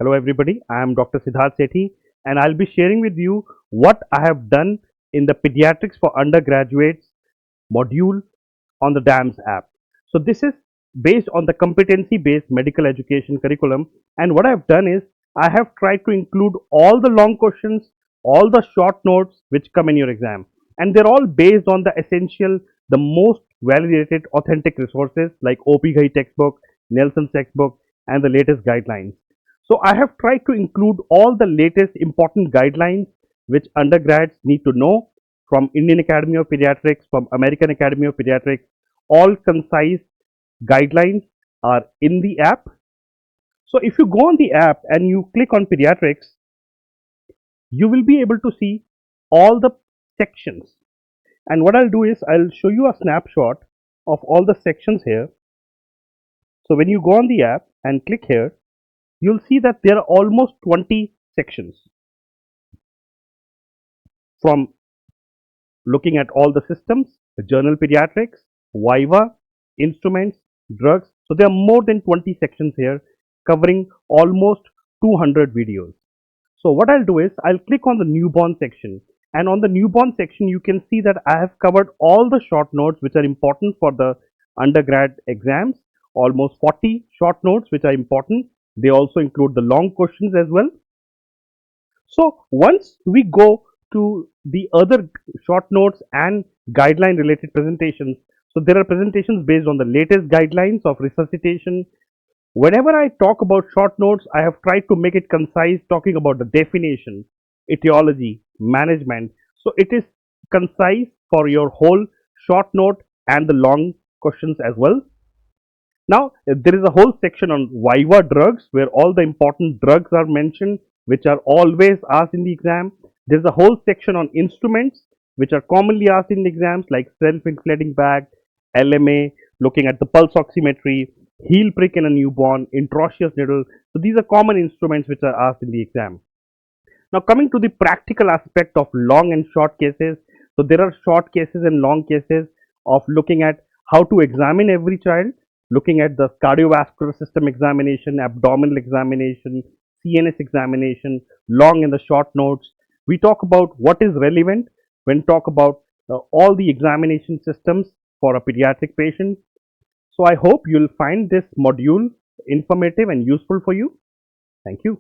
Hello everybody, I am Dr. Siddharth Sethi and I'll be sharing with you what I have done in the Pediatrics for Undergraduates module on the DAMS app. So this is based on the competency-based medical education curriculum, and what I've done is I have tried to include all the long questions, all the short notes which come in your exam, and they're all based on the essential, the most validated authentic resources like OP Ghai textbook, Nelson's textbook and the latest guidelines. So I have tried to include all the latest important guidelines which undergrads need to know from Indian Academy of Pediatrics, from American Academy of Pediatrics. All concise guidelines are in the app. So if you go on the app and you click on pediatrics, you will be able to see all the sections. And what I'll do is I'll show you a snapshot of all the sections here. So when you go on the app and click here, you'll see that there are almost 20 sections, from looking at all the systems, the journal pediatrics, Viva, instruments, drugs. So there are more than 20 sections here covering almost 200 videos. So what I'll do is I'll click on the newborn section, and on the newborn section you can see that I have covered all the short notes which are important for the undergrad exams, almost 40 short notes which are important. They also include the long questions as well. So once we go to the other short notes and guideline related presentations, so there are presentations based on the latest guidelines of resuscitation. Whenever I talk about short notes, I have tried to make it concise, talking about the definition, etiology, management. So it is concise for your whole short note and the long questions as well. Now, there is a whole section on Viva drugs where all the important drugs are mentioned, which are always asked in the exam. There is a whole section on instruments, which are commonly asked in the exams, like self-inflating bag, LMA, looking at the pulse oximetry, heel prick in a newborn, intraosseous needle. So these are common instruments which are asked in the exam. Now, coming to the practical aspect of long and short cases. So there are short cases and long cases of looking at how to examine every child, looking at the cardiovascular system examination, abdominal examination, CNS examination, long and the short notes. We talk about what is relevant when talk about all the examination systems for a pediatric patient. So I hope you'll find this module informative and useful for you. Thank you.